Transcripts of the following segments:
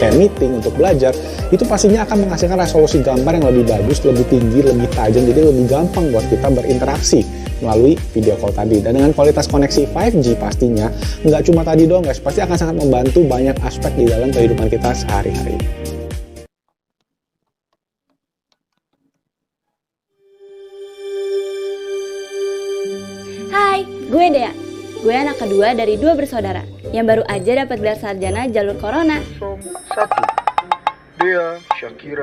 kayak meeting, untuk belajar, itu pastinya akan menghasilkan resolusi gambar yang lebih bagus, lebih tinggi, lebih tajam, jadi lebih gampang buat kita berinteraksi melalui video call tadi. Dan dengan kualitas koneksi 5G pastinya, nggak cuma tadi doang guys, pasti akan sangat membantu banyak aspek di dalam kehidupan kita sehari-hari. Hai, gue Dea. Gue anak kedua dari 2 bersaudara yang baru aja dapat gelar sarjana jalur corona.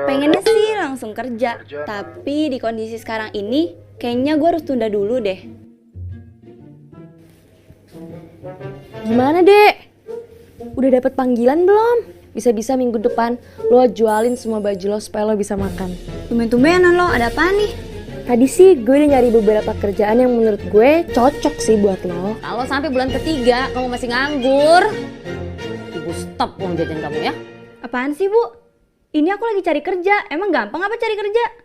Pengennya sih langsung kerja, tapi di kondisi sekarang ini kayaknya gue harus tunda dulu deh. Gimana, Dek? Udah dapet panggilan belum? Bisa-bisa minggu depan lo jualin semua baju lo supaya lo bisa makan. Tumben-tumbenan lo, ada apa nih? Tadi sih gue udah nyari beberapa kerjaan yang menurut gue cocok sih buat lo. Kalau sampai bulan ketiga kamu masih nganggur, ibu stop uang jajan kamu ya. Apaan sih, Bu? Ini aku lagi cari kerja. Emang gampang apa cari kerja?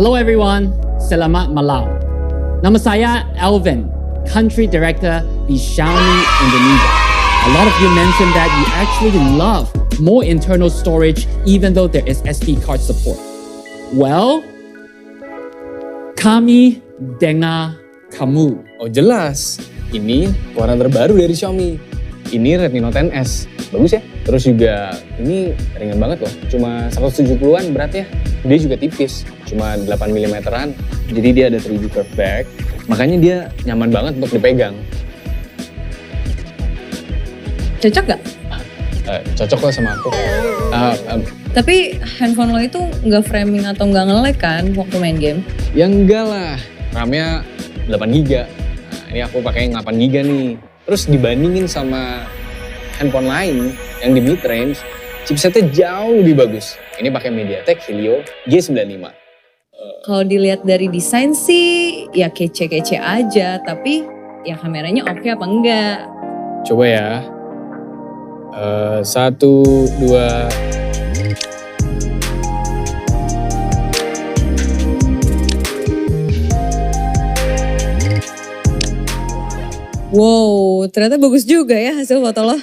Hello everyone, selamat malam. Nama saya Alvin, Country Director di Xiaomi Indonesia. A lot of you mentioned that you actually love more internal storage even though there is SD card support. Well, kami dengar kamu. Oh jelas, ini warna terbaru dari Xiaomi. Ini Redmi Note 10S, bagus ya. Terus juga ini ringan banget loh, cuma 170-an beratnya. Dia juga tipis, cuma 8 mm-an. Jadi dia ada 3D curve back, makanya dia nyaman banget untuk dipegang. Cocok gak? Cocok kok sama aku. Tapi handphone lo itu nggak framing atau nggak nge-lag kan waktu main game? Ya enggak lah, RAM-nya 8GB. Nah, ini aku pakai 8GB nih. Terus dibandingin sama handphone lain yang di mid range, chipsetnya jauh lebih bagus. Ini pakai MediaTek Helio G95. Kalau dilihat dari desain sih ya kece-kece aja, tapi ya kameranya oke apa enggak? Coba ya. 1, 2. Wow, ternyata bagus juga ya hasil foto lo.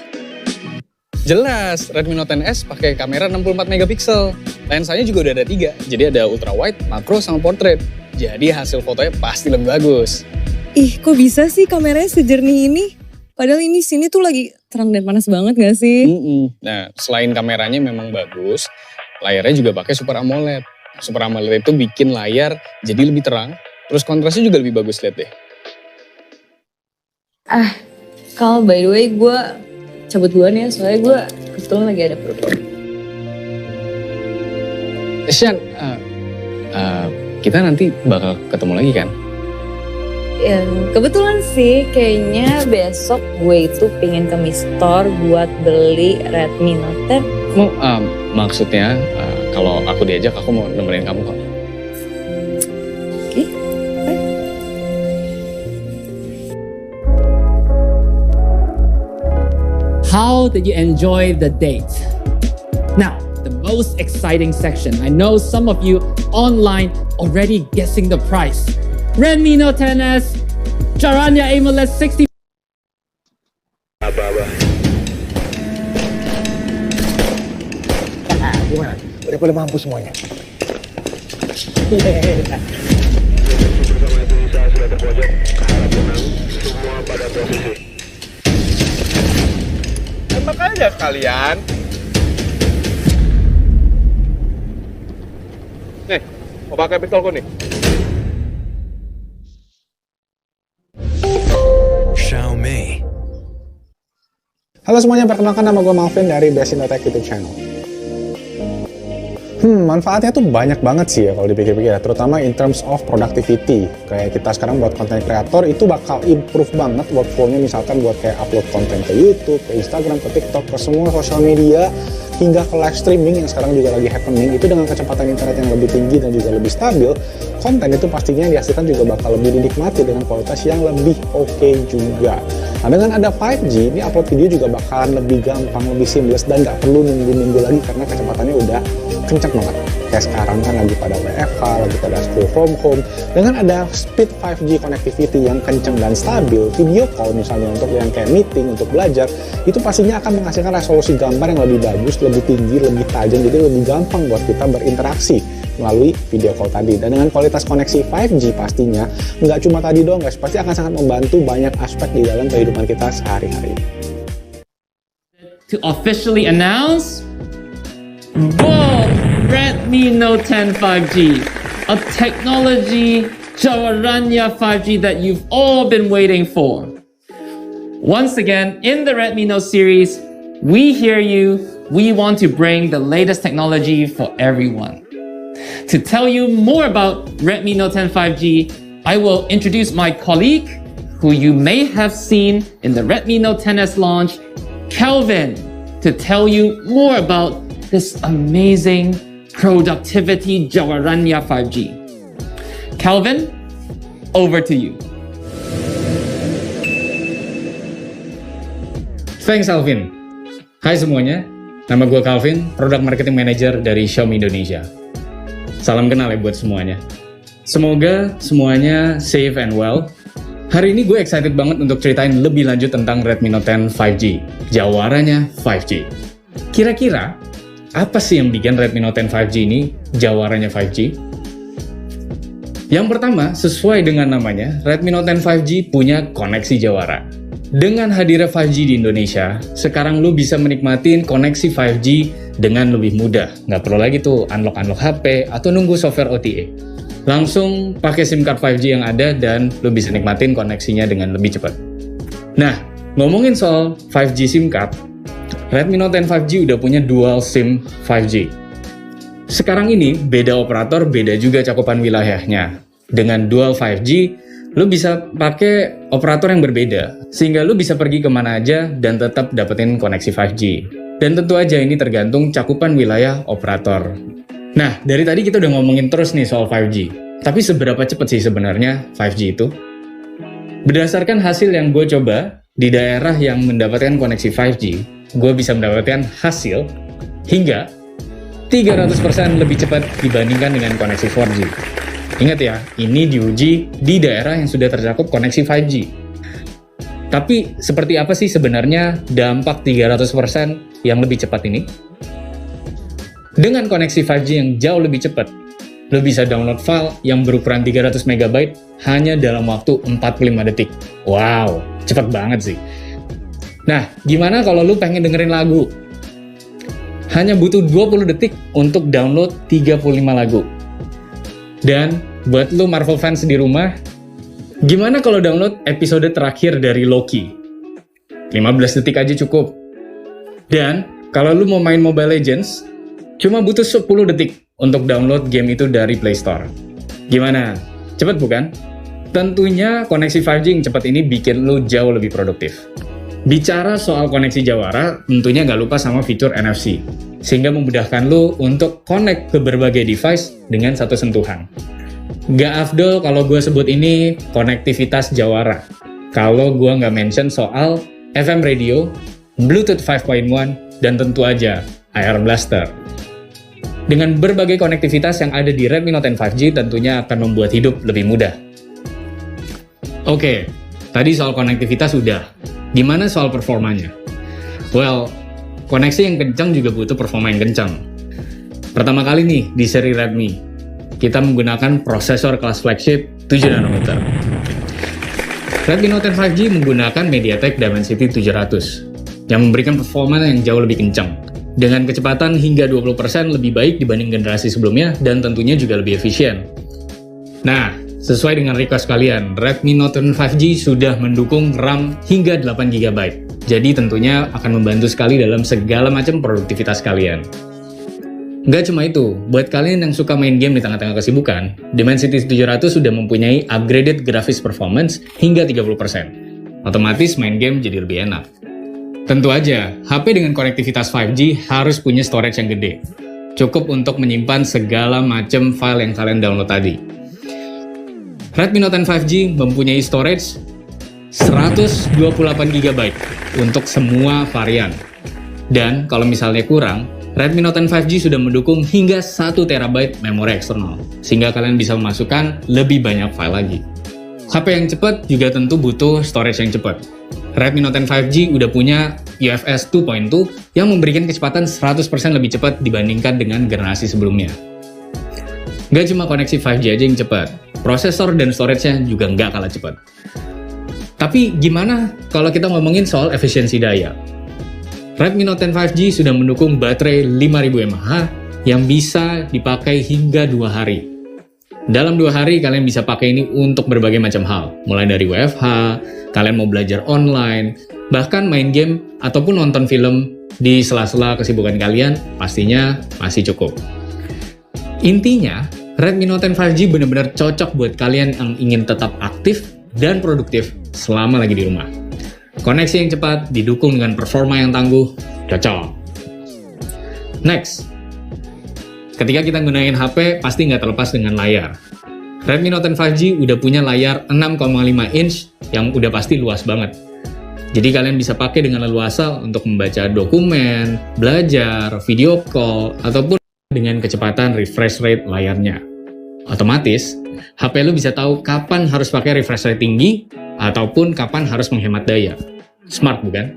Jelas, Redmi Note 10S pakai kamera 64 megapiksel. Lensanya juga udah ada 3, jadi ada ultra wide, makro, sama portrait. Jadi hasil fotonya pasti lebih bagus. Ih, kok bisa sih kameranya sejernih ini? Padahal ini sini tuh lagi terang dan panas banget gak sih? Nah, selain kameranya memang bagus, layarnya juga pakai Super AMOLED. Super AMOLED itu bikin layar jadi lebih terang, terus kontrasnya juga lebih bagus, lihat deh. Kal, by the way gue cabut duluan ya, soalnya gue kebetulan lagi ada program. Shan, kita nanti bakal ketemu lagi kan? Ya, kebetulan sih kayaknya besok gue itu pengen ke Mi Store buat beli Redmi Note 10. Maksudnya kalau aku diajak aku mau nemenin kamu kok. Oke, bye. How did you enjoy the date? Now, the most exciting section. I know some of you online already guessing the price. Redmi Note 10S, Charania AMOLED 60. Gimana? Udah boleh mampu semuanya. Tembak aja kalian. Nih, mau pakai pistolku nih. Xiaomi. Halo semuanya, perkenalkan nama gue Malvin dari Best Indotech YouTube channel. Manfaatnya tuh banyak banget sih ya kalau dipikir-pikir ya, terutama in terms of productivity. Kayak kita sekarang buat content creator itu bakal improve banget workflow-nya, misalkan buat kayak upload konten ke YouTube, ke Instagram, ke TikTok, ke semua sosial media, hingga ke live streaming yang sekarang juga lagi happening. Itu dengan kecepatan internet yang lebih tinggi dan juga lebih stabil, konten itu pastinya yang dihasilkan juga bakal lebih dinikmati dengan kualitas yang lebih oke juga. Nah, dengan ada 5G, ini upload video juga bakalan lebih gampang, lebih seamless, dan nggak perlu nunggu-nunggu lagi karena kecepatannya udah kenceng banget. Kayak sekarang kan lagi pada WFH, lagi pada school from home. Dengan ada speed 5G connectivity yang kenceng dan stabil, video call misalnya untuk yang kayak meeting, untuk belajar, itu pastinya akan menghasilkan resolusi gambar yang lebih bagus, lebih tinggi, lebih tajam, jadi lebih gampang buat kita berinteraksi melalui video call tadi. Dan dengan kualitas koneksi 5G pastinya, nggak cuma tadi doang guys, pasti akan sangat membantu banyak aspek di dalam kehidupan kita sehari-hari. To officially announce, boom! Redmi Note 10 5G, a technology Jawaranya 5G that you've all been waiting for. Once again, in the Redmi Note series, we hear you. We want to bring the latest technology for everyone. To tell you more about Redmi Note 10 5G, I will introduce my colleague, who you may have seen in the Redmi Note 10s launch, Calvin, to tell you more about this amazing productivity Jawaranya 5G. Calvin, over to you. Thanks Alvin. Hai semuanya, nama gue Calvin, Product Marketing Manager dari Xiaomi Indonesia. Salam kenal ya buat semuanya. Semoga semuanya safe and well. Hari ini gue excited banget untuk ceritain lebih lanjut tentang Redmi Note 10 5G, Jawaranya 5G. Kira-kira, apa sih yang bikin Redmi Note 10 5G ini Jawaranya 5G? Yang pertama, sesuai dengan namanya, Redmi Note 10 5G punya koneksi jawara. Dengan hadirnya 5G di Indonesia, sekarang lu bisa menikmatin koneksi 5G dengan lebih mudah. Nggak perlu lagi tuh unlock HP atau nunggu software OTA. Langsung pakai SIM card 5G yang ada dan lu bisa nikmatin koneksinya dengan lebih cepat. Nah, ngomongin soal 5G SIM card, Redmi Note 10 5G udah punya dual SIM 5G. Sekarang ini, beda operator, beda juga cakupan wilayahnya. Dengan dual 5G, lu bisa pakai operator yang berbeda, sehingga lu bisa pergi kemana aja dan tetap dapetin koneksi 5G. Dan tentu aja ini tergantung cakupan wilayah operator. Nah, dari tadi kita udah ngomongin terus nih soal 5G. Tapi seberapa cepat sih sebenarnya 5G itu? Berdasarkan hasil yang gue coba, di daerah yang mendapatkan koneksi 5G, gue bisa mendapatkan hasil hingga 300% lebih cepat dibandingkan dengan koneksi 4G. Ingat ya, ini diuji di daerah yang sudah tercakup koneksi 5G. Tapi seperti apa sih sebenarnya dampak 300% yang lebih cepat ini? Dengan koneksi 5G yang jauh lebih cepat, lo bisa download file yang berukuran 300 MB hanya dalam waktu 45 detik. Wow, cepat banget sih. Nah, gimana kalau lu pengen dengerin lagu? Hanya butuh 20 detik untuk download 35 lagu. Dan buat lu Marvel fans di rumah, gimana kalau download episode terakhir dari Loki? 15 detik aja cukup. Dan kalau lu mau main Mobile Legends, cuma butuh 10 detik untuk download game itu dari Play Store. Gimana? Cepet bukan? Tentunya koneksi 5G yang cepat ini bikin lu jauh lebih produktif. Bicara soal koneksi jawara, tentunya nggak lupa sama fitur NFC, sehingga memudahkan lu untuk connect ke berbagai device dengan satu sentuhan. Nggak afdol kalau gue sebut ini konektivitas jawara, kalau gue nggak mention soal FM radio, Bluetooth 5.1, dan tentu aja Air Blaster. Dengan berbagai konektivitas yang ada di Redmi Note 10 5G tentunya akan membuat hidup lebih mudah. Oke, tadi soal konektivitas udah. Gimana soal performanya? Well, koneksi yang kencang juga butuh performa yang kencang. Pertama kali nih di seri Redmi, kita menggunakan prosesor kelas flagship 7 nanometer. Redmi Note 10 5G menggunakan MediaTek Dimensity 700 yang memberikan performa yang jauh lebih kencang dengan kecepatan hingga 20% lebih baik dibanding generasi sebelumnya dan tentunya juga lebih efisien. Nah, sesuai dengan request kalian, Redmi Note 10 5G sudah mendukung RAM hingga 8GB. Jadi tentunya akan membantu sekali dalam segala macam produktivitas kalian. Nggak cuma itu, buat kalian yang suka main game di tengah-tengah kesibukan, Dimensity 700 sudah mempunyai upgraded graphics performance hingga 30%. Otomatis main game jadi lebih enak. Tentu aja, HP dengan konektivitas 5G harus punya storage yang gede. Cukup untuk menyimpan segala macam file yang kalian download tadi. Redmi Note 10 5G mempunyai storage 128GB untuk semua varian. Dan kalau misalnya kurang, Redmi Note 10 5G sudah mendukung hingga 1TB memori eksternal, sehingga kalian bisa memasukkan lebih banyak file lagi. HP yang cepat juga tentu butuh storage yang cepat. Redmi Note 10 5G udah punya UFS 2.2 yang memberikan kecepatan 100% lebih cepat dibandingkan dengan generasi sebelumnya. Gak cuma koneksi 5G aja yang cepat, prosesor dan storage-nya juga nggak kalah cepat. Tapi gimana kalau kita ngomongin soal efisiensi daya? Redmi Note 10 5G sudah mendukung baterai 5000 mAh yang bisa dipakai hingga 2 hari. Dalam 2 hari, kalian bisa pakai ini untuk berbagai macam hal. Mulai dari WFH, kalian mau belajar online, bahkan main game ataupun nonton film di sela-sela kesibukan kalian, pastinya masih cukup. Intinya, Redmi Note 10 5G benar-benar cocok buat kalian yang ingin tetap aktif dan produktif selama lagi di rumah. Koneksi yang cepat didukung dengan performa yang tangguh, cocok. Next, ketika kita gunain HP, pasti nggak terlepas dengan layar. Redmi Note 10 5G udah punya layar 6,5 inch yang udah pasti luas banget. Jadi kalian bisa pakai dengan leluasa untuk membaca dokumen, belajar, video call, ataupun dengan kecepatan refresh rate layarnya. Otomatis, HP lu bisa tahu kapan harus pakai refresh rate tinggi, ataupun kapan harus menghemat daya. Smart bukan?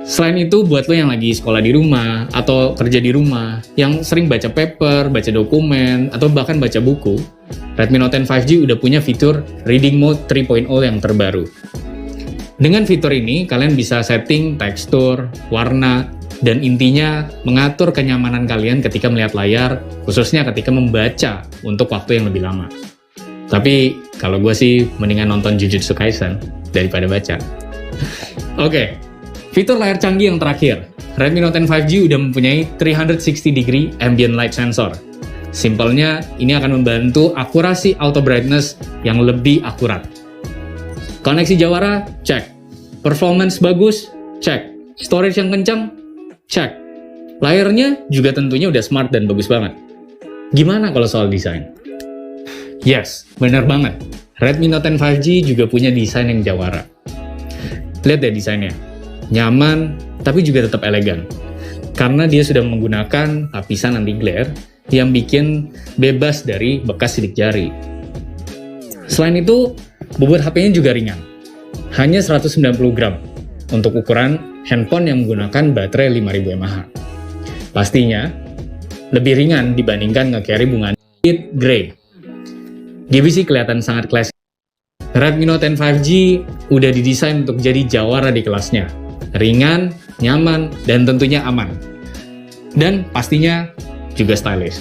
Selain itu, buat lo yang lagi sekolah di rumah atau kerja di rumah, yang sering baca paper, baca dokumen, atau bahkan baca buku, Redmi Note 10 5G udah punya fitur Reading Mode 3.0 yang terbaru. Dengan fitur ini, kalian bisa setting tekstur, warna, dan intinya mengatur kenyamanan kalian ketika melihat layar, khususnya ketika membaca untuk waktu yang lebih lama. Tapi, kalau gue sih mendingan nonton Jujutsu Kaisen daripada baca. Oke, fitur layar canggih yang terakhir. Redmi Note 10 5G udah mempunyai 360 degree ambient light sensor. Simpelnya, ini akan membantu akurasi auto brightness yang lebih akurat. Koneksi jawara, cek. Performance bagus, cek. Storage yang kencang, cek. Layarnya juga tentunya udah smart dan bagus banget. Gimana kalau soal desain? Yes, benar banget. Redmi Note 10 5G juga punya desain yang jawara. Lihat deh desainnya. Nyaman, tapi juga tetap elegan. Karena dia sudah menggunakan lapisan anti glare yang bikin bebas dari bekas sidik jari. Selain itu, bobot HP-nya juga ringan. Hanya 190 gram untuk ukuran handphone yang menggunakan baterai 5000 mAh. Pastinya, lebih ringan dibandingkan nge-carry bunga Grey. Dia sih kelihatan sangat klasik. Redmi Note 10 5G udah didesain untuk jadi jawara di kelasnya. Ringan, nyaman, dan tentunya aman. Dan pastinya juga stylish.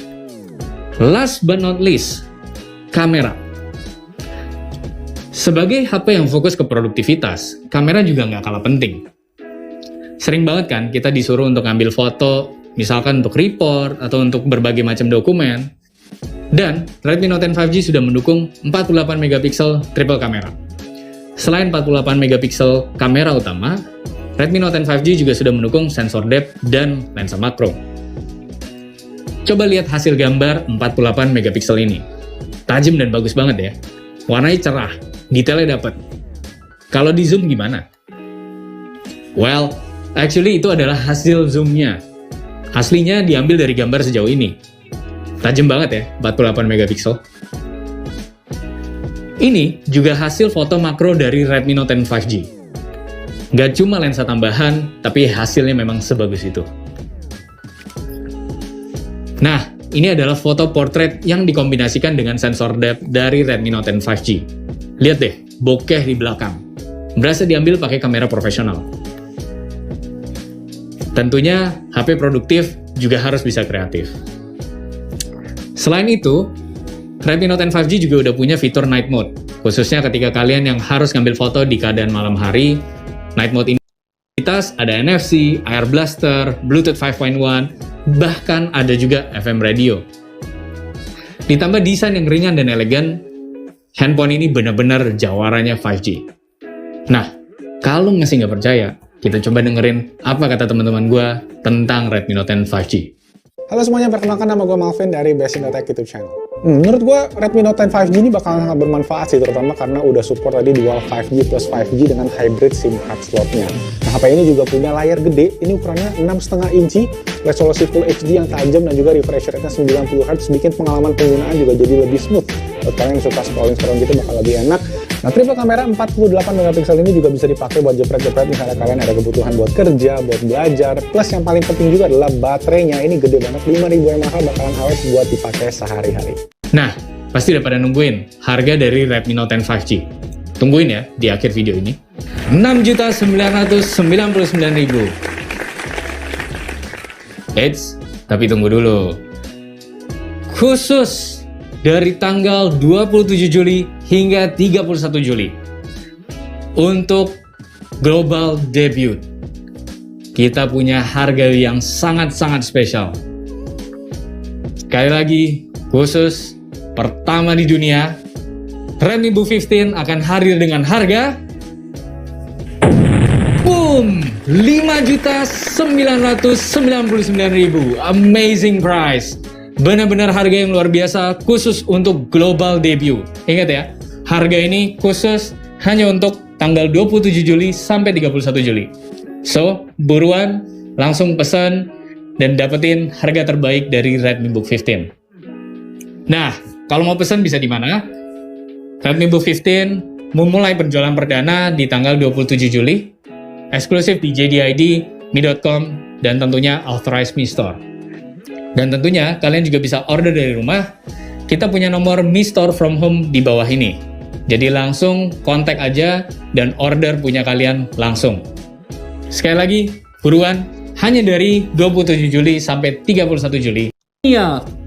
Last but not least, kamera. Sebagai HP yang fokus ke produktivitas, kamera juga nggak kalah penting. Sering banget kan kita disuruh untuk ngambil foto, misalkan untuk report atau untuk berbagai macam dokumen. Dan Redmi Note 10 5G sudah mendukung 48 megapiksel triple kamera. Selain 48 megapiksel kamera utama, Redmi Note 10 5G juga sudah mendukung sensor depth dan lensa makro. Coba lihat hasil gambar 48 megapiksel ini. Tajam dan bagus banget ya. Warnanya cerah, detailnya dapet. Kalau di zoom gimana? Well, actually itu adalah hasil zoomnya. Aslinya diambil dari gambar sejauh ini. Tajam banget ya, 48 megapiksel. Ini juga hasil foto makro dari Redmi Note 10 5G. Gak cuma lensa tambahan, tapi hasilnya memang sebagus itu. Nah, ini adalah foto portrait yang dikombinasikan dengan sensor depth dari Redmi Note 10 5G. Lihat deh, bokeh di belakang. Berasa diambil pakai kamera profesional. Tentunya, HP produktif juga harus bisa kreatif. Selain itu, Redmi Note 10 5G juga udah punya fitur Night Mode, khususnya ketika kalian yang harus ngambil foto di keadaan malam hari. Night Mode ini ada NFC, Air Blaster, Bluetooth 5.1, bahkan ada juga FM radio. Ditambah desain yang ringan dan elegan, handphone ini benar-benar jawaranya 5G. Nah, kalau masih nggak percaya, kita coba dengerin apa kata teman-teman gue tentang Redmi Note 10 5G. Halo semuanya, perkenalkan nama gue Malvin dari Best in the Tech YouTube channel. Menurut gue Redmi Note 10 5G ini bakal sangat bermanfaat sih, terutama karena udah support tadi dual 5G plus 5G dengan hybrid SIM card slotnya. Nah, HP ini juga punya layar gede, ini ukurannya 6,5 inci, resolusi Full HD yang tajam dan juga refresh rate-nya 90Hz, bikin pengalaman penggunaan juga jadi lebih smooth. Buat kalian yang suka scrolling gitu bakal lebih enak. Nah, triple kamera 48 megapiksel ini juga bisa dipakai buat jepret-jepret misalnya kalian ada kebutuhan buat kerja, buat belajar. Plus yang paling penting juga adalah baterainya, ini gede banget, 5000 mAh, bakalan awet buat dipakai sehari-hari. Nah, pasti udah pada nungguin harga dari Redmi Note 10 5G. Tungguin ya di akhir video ini. 6.999.000. Eits, tapi tunggu dulu. Khusus dari tanggal 27 Juli hingga 31 Juli. Untuk global debut, kita punya harga yang sangat-sangat spesial. Sekali lagi, khusus pertama di dunia, Redmi Book 15 akan hadir dengan harga boom, 5.999.000. Amazing price. Benar-benar harga yang luar biasa khusus untuk global debut. Ingat ya, harga ini khusus hanya untuk tanggal 27 Juli sampai 31 Juli. So, buruan langsung pesan dan dapetin harga terbaik dari Redmi Book 15. Nah, kalau mau pesan bisa di mana? Redmi Book 15 memulai penjualan perdana di tanggal 27 Juli, eksklusif di JDID, Mi.com, dan tentunya Authorized Mi Store. Dan tentunya kalian juga bisa order dari rumah. Kita punya nomor Mi Store from Home di bawah ini. Jadi langsung kontak aja dan order punya kalian langsung. Sekali lagi, buruan, hanya dari 27 Juli sampai 31 Juli.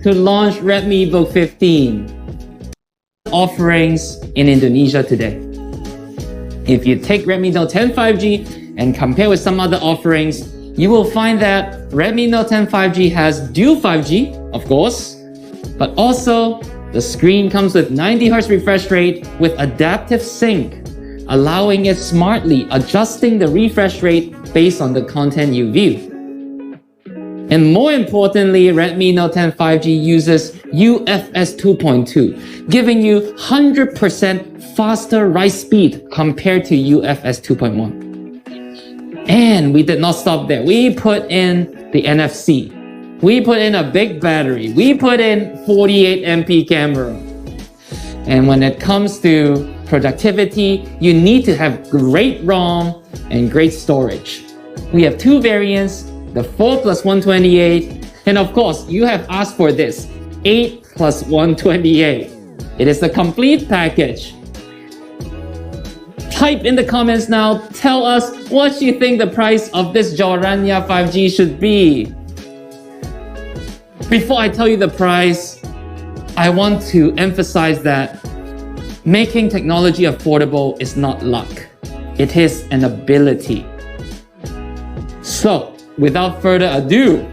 To launch Redmi Book 15 offerings in Indonesia today. If you take Redmi Note 10 5G and compare with some other offerings, you will find that Redmi Note 10 5G has dual 5G, of course, but also the screen comes with 90Hz refresh rate with adaptive sync, allowing it smartly adjusting the refresh rate based on the content you view. And more importantly, Redmi Note 10 5G uses UFS 2.2, giving you 100% faster write speed compared to UFS 2.1. And we did not stop there. We put in the NFC. We put in a big battery. We put in 48 MP camera. And when it comes to productivity, you need to have great ROM and great storage. We have two variants, the 4 plus 128, and of course, you have asked for this, 8 plus 128. It is the complete package. Type in the comments now, tell us what you think the price of this Joranya 5G should be. Before I tell you the price, I want to emphasize that making technology affordable is not luck. It is an ability. So, without further ado,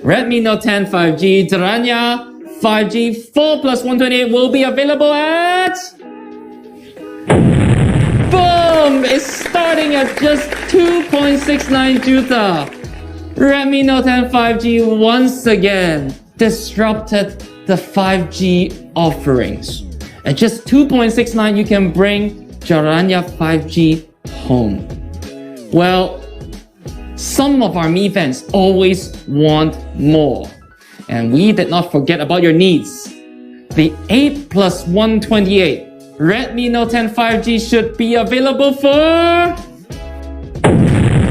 Redmi Note 10 5G Joranya 5G 4 plus 128 will be available at... Boom! It's starting at just 2.69 juta. Redmi Note 10 5G once again disrupted the 5G offerings. At just 2.69, you can bring Joranya 5G home. Well, some of our Mi fans always want more. And we did not forget about your needs. The 8 plus 128 Redmi Note 10 5G should be available for...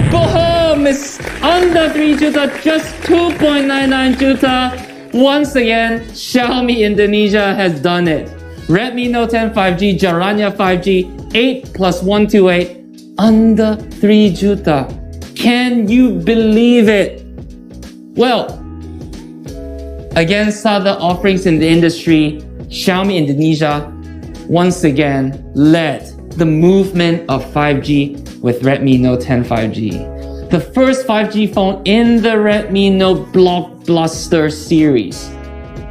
Boom! It's under 3 juta, just 2.99 juta. Once again, Xiaomi Indonesia has done it. Redmi Note 10 5G, Joranya 5G, 8 plus 128, under 3 juta. Can you believe it? Well, against other offerings in the industry, Xiaomi Indonesia once again led the movement of 5G with Redmi Note 10 5G. the first 5G phone in the Redmi Note Blockbuster series.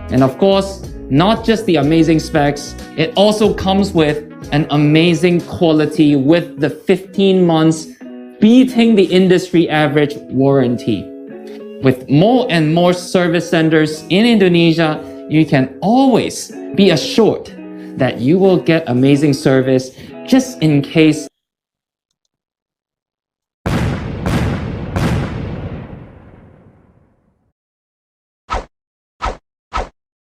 And of course, not just the amazing specs, it also comes with an amazing quality with the 15 months beating the industry average warranty. With more and more service centers in Indonesia, you can always be assured that you will get amazing service just in case